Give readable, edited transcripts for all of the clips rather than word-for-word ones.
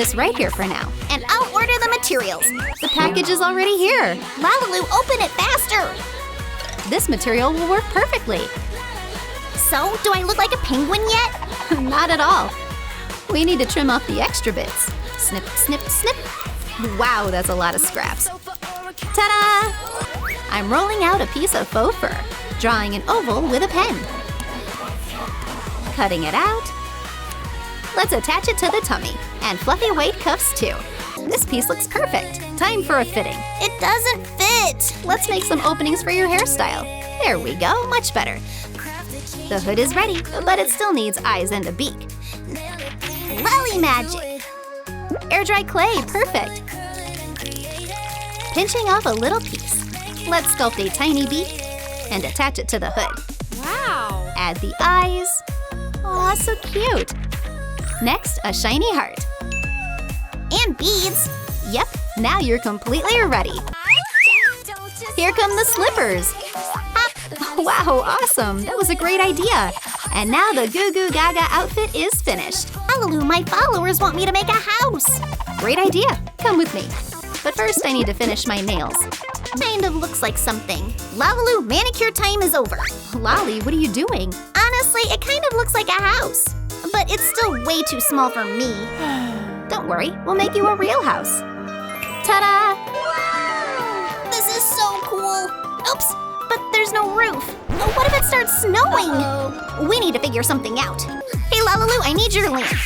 this right here for now. And I'll order the materials. The package is already here. LaLiLu, open it faster! This material will work perfectly. So, do I look like a penguin yet? Not at all. We need to trim off the extra bits. Snip, snip, snip. Wow, that's a lot of scraps. Ta-da! I'm rolling out a piece of faux fur, drawing an oval with a pen. Cutting it out. Let's attach it to the tummy, and fluffy white cuffs too. This piece looks perfect. Time for a fitting. It doesn't fit! Let's make some openings for your hairstyle. There we go, much better. The hood is ready, but it still needs eyes and a beak. Lali magic! Air dry clay, perfect. Pinching off a little piece. Let's sculpt a tiny beak and attach it to the hood. Wow! Add the eyes. Aw, so cute. Next, a shiny heart. And beads! Yep, now you're completely ready. Here come the slippers. Wow, awesome. That was a great idea. And now the GUGU GAGA outfit is finished. LaLiLu, my followers want me to make a house. Great idea. Come with me. But first, I need to finish my nails. Kind of looks like something. LaLiLu, manicure time is over. Lali, what are you doing? Honestly, it kind of looks like a house. But it's still way too small for me. Don't worry, we'll make you a real house. Ta-da! Wow! This is so cool. Oops, but there's no roof. What if it starts snowing? We need to figure something out. Hey, LaLiLu, I need your lamp.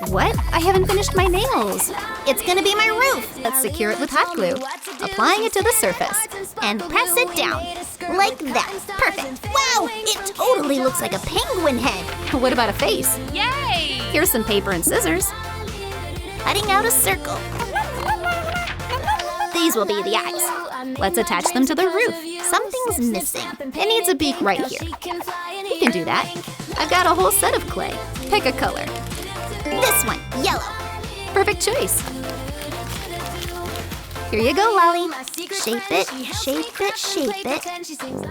What? I haven't finished my nails. It's gonna be my roof. Let's secure it with hot glue. Applying it to the surface. And press it down. Like that. Perfect. Wow, it totally looks like a penguin head. What about a face? Yay! Here's some paper and scissors. Cutting out a circle. These will be the eyes. Let's attach them to the roof. Something's missing. It needs a beak right here. You can do that. I've got a whole set of clay. Pick a color. This one, yellow. Perfect choice. Here you go, Lali. Shape it, shape it, shape it.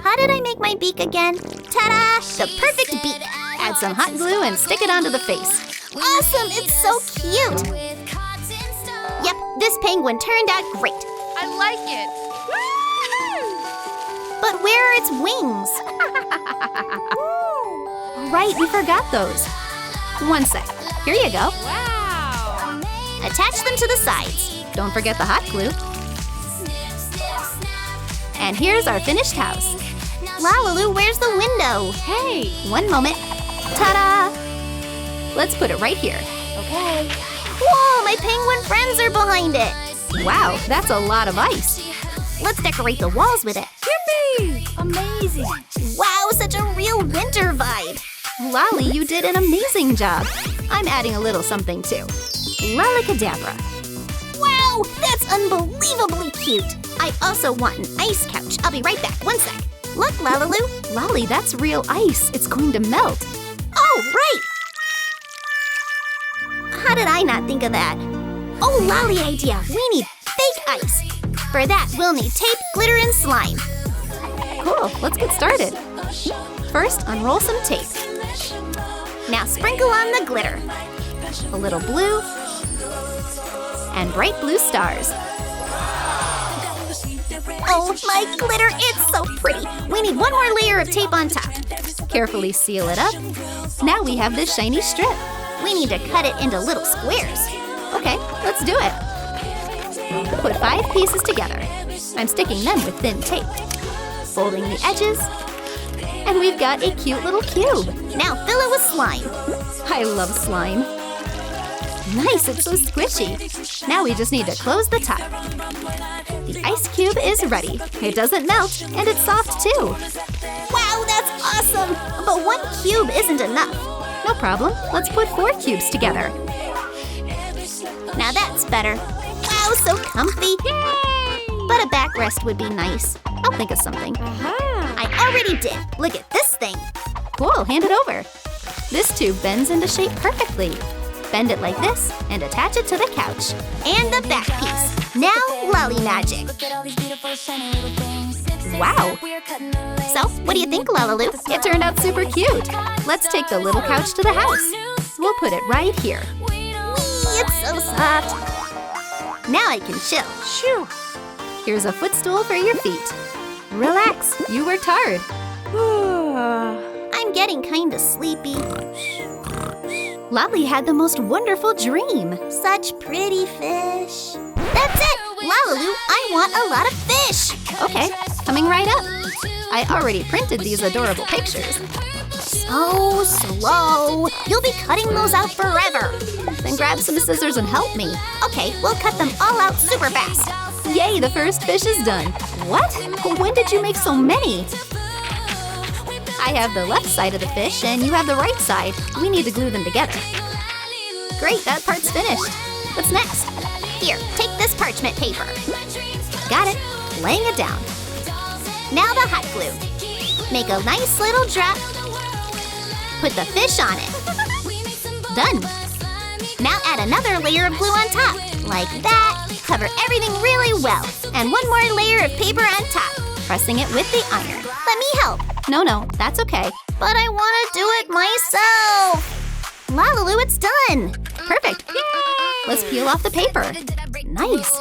How did I make my beak again? Ta-da! The perfect beak. Add some hot glue and stick it onto the face. Awesome! It's so cute! Yep, this penguin turned out great. I like it. But where are its wings? Right, we forgot those. One sec. Here you go. Wow! Attach them to the sides. Don't forget the hot glue. And here's our finished house. LaLiLu, where's the window? Hey, one moment. Ta-da! Let's put it right here. Okay. Whoa, my penguin friends are behind it. Wow, that's a lot of ice. Let's decorate the walls with it. Yippee! Amazing. Wow, such a real winter vibe. Lali, you did an amazing job. I'm adding a little something too. Lalicadabra. Wow, that's unbelievably cute. I also want an ice couch. I'll be right back. One sec. Look, LaLiLu. Lali, that's real ice. It's going to melt. Oh, right. How did I not think of that? Oh, Lali idea. We need fake ice. For that, we'll need tape, glitter, and slime. Cool, let's get started. First, unroll some tape. Now sprinkle on the glitter. A little blue. And bright blue stars. Oh, my glitter, it's so pretty. We need one more layer of tape on top. Carefully seal it up. Now we have this shiny strip. We need to cut it into little squares. Okay, let's do it. Put 5 pieces together. I'm sticking them with thin tape. Folding the edges. And we've got a cute little cube. Now fill it with slime. I love slime. Nice, it's so squishy. Now we just need to close the top. The ice cube is ready. It doesn't melt, and it's soft too. Wow, that's awesome! But 1 cube isn't enough. No problem. Let's put 4 cubes together. Now that's better. Wow, so comfy. Yay! But a backrest would be nice. I'll think of something. I already did. Look at this thing. Cool, hand it over. This tube bends into shape perfectly. Bend it like this and attach it to the couch. And the back piece. Now, Lali magic. Wow. So, what do you think, LaLiLu? It turned out super cute. Let's take the little couch to the house. We'll put it right here. Whee! it's so soft. Now I can chill. Shoo. Here's a footstool for your feet. Relax, you worked hard. I'm getting kinda sleepy. Lali had the most wonderful dream. Such pretty fish. That's it! LaLiLu, I want a lot of fish! Okay, coming right up. I already printed these adorable pictures. So slow. You'll be cutting those out forever. Then grab some scissors and help me. Okay, we'll cut them all out super fast. Yay, the first fish is done. What? When did you make so many? I have the left side of the fish and you have the right side. We need to glue them together. Great, that part's finished. What's next? Here, take this parchment paper. Got it. Laying it down. Now the hot glue. Make a nice little drop. Put the fish on it. Done. Now add another layer of glue on top. Like that. Cover everything really well. And one more layer of paper on top. Pressing it with the iron. Let me help. No, that's okay. But I want to do it myself. LaLiLu, it's done. Perfect. Let's peel off the paper. Nice.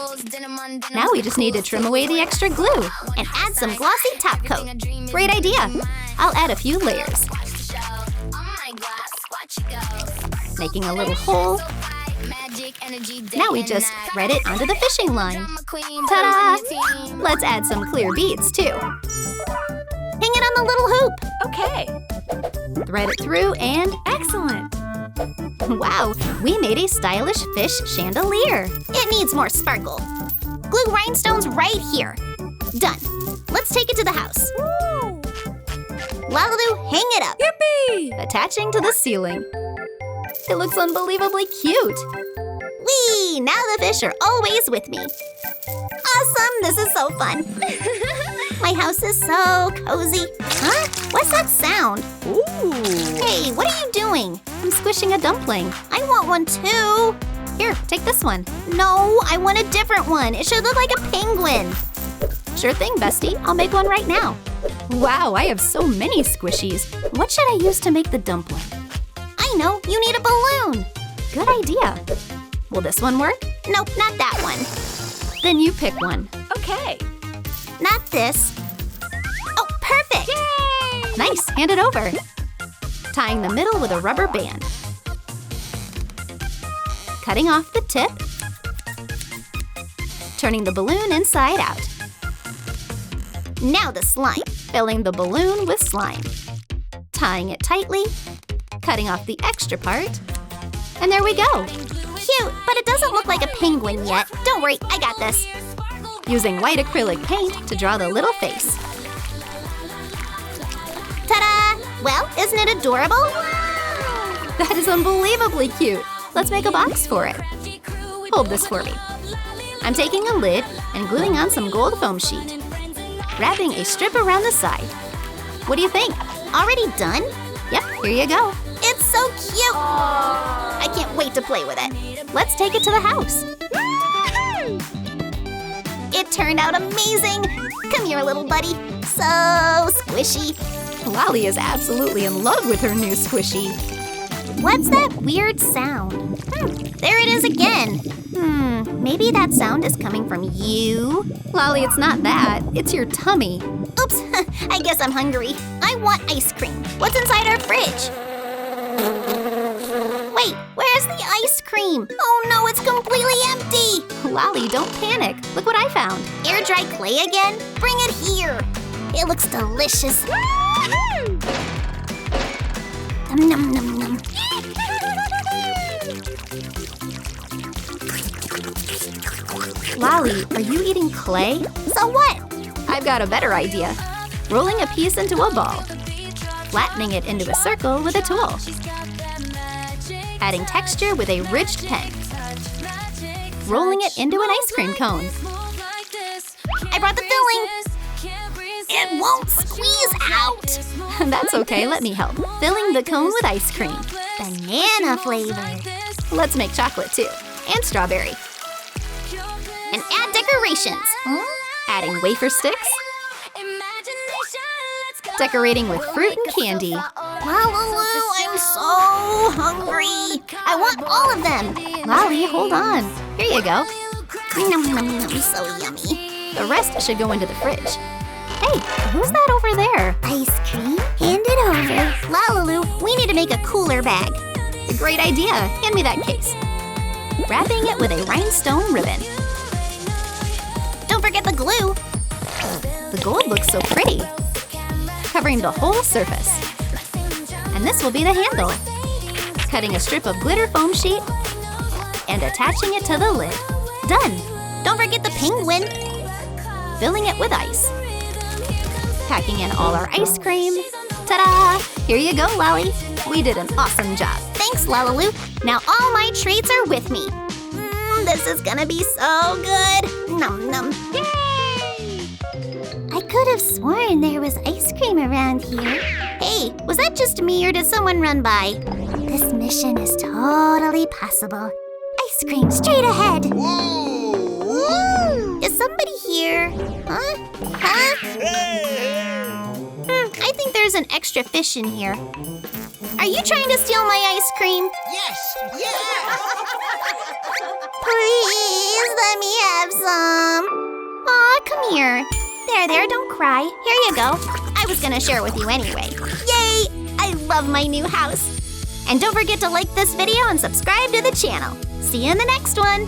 Now we just need to trim away the extra glue. And add some glossy top coat. Great idea. I'll add a few layers. Making a little hole. Now we just thread it onto the fishing line. Ta-da! Let's add some clear beads too. Hang it on the little hoop. Okay. Thread it through and Excellent. wow, we made a stylish fish chandelier. It needs more sparkle. Glue rhinestones right here. Done. Let's take it to the house. LaLiLu, hang it up. Yippee! Attaching to the ceiling. It looks unbelievably cute. Whee! Now the fish are always with me. Awesome! This is so fun. My house is so cozy. Huh? What's that sound? Ooh. Hey, what are you doing? I'm squishing a dumpling. I want one too. Here, take this one. No, I want a different one. It should look like a penguin. Sure thing, bestie. I'll make one right now. Wow, I have so many squishies. What should I use to make the dumpling? I know, you need a balloon. Good idea. Will this one work? Nope, not that one. Then you pick one. Okay. Not this. Oh, perfect. Yay! Nice, hand it over. Tying the middle with a rubber band. Cutting off the tip. Turning the balloon inside out. Now the slime. Filling the balloon with slime. Tying it tightly. Cutting off the extra part. And there we go. Cute, but it doesn't look like a penguin yet. Don't worry, I got this. Using white acrylic paint to draw the little face. Ta-da! Well, isn't it adorable? That is unbelievably cute. Let's make a box for it. Hold this for me. I'm taking a lid and gluing on some gold foam sheet. Wrapping a strip around the side. What do you think? Already done? Yep, here you go. It's so cute! I can't wait to play with it. Let's take it to the house. It turned out amazing! Come here, little buddy. So squishy. Lali is absolutely in love with her new squishy. What's that weird sound? There it is again. Maybe that sound is coming from you? Lali, it's not that. It's your tummy. Oops, I guess I'm hungry. I want ice cream. What's inside our fridge? Wait, where's the ice cream? Oh no, it's completely empty. Lali, don't panic. Look what I found. Air dry clay again? Bring it here. It looks delicious. Nom nom nom nom. Lali, are you eating clay? So what? I've got a better idea. Rolling a piece into a ball. Flattening it into a circle with a tool. Adding texture with a ridged pen. Rolling it into an ice cream cone. I brought the filling. It won't squeeze out. That's okay, let me help. Filling the cone with ice cream. Banana flavor. Let's make chocolate too. And strawberry. And add decorations. Adding wafer sticks. Decorating with fruit and candy. LaLiLu, I'm so hungry. I want all of them. Lali, hold on. Here you go. Nom, nom, nom, so yummy. The rest should go into the fridge. Hey, who's that over there? Ice cream? Hand it over. LaLiLu, we need to make a cooler bag. A great idea. Hand me that case. Wrapping it with a rhinestone ribbon. Don't forget the glue. The gold looks so pretty, covering the whole surface. And this will be the handle. Cutting a strip of glitter foam sheet and attaching it to the lid. Done. Don't forget the penguin. Filling it with ice. Packing in all our ice cream. Ta-da! Here you go, Lali. We did an awesome job. Thanks, LaLiLu. Now all my treats are with me. This is gonna be so good. Num num. Yay! I could have sworn there was ice cream around here. Hey, was that just me or did someone run by? This mission is totally possible. Ice cream straight ahead. Is somebody here? Huh? I think there's an extra fish in here. Are you trying to steal my ice cream? Yes! Yeah! Please let me have some. Aw, come here. There, don't cry. Here you go. I was gonna share it with you anyway. Yay! I love my new house. And don't forget to like this video and subscribe to the channel. See you in the next one.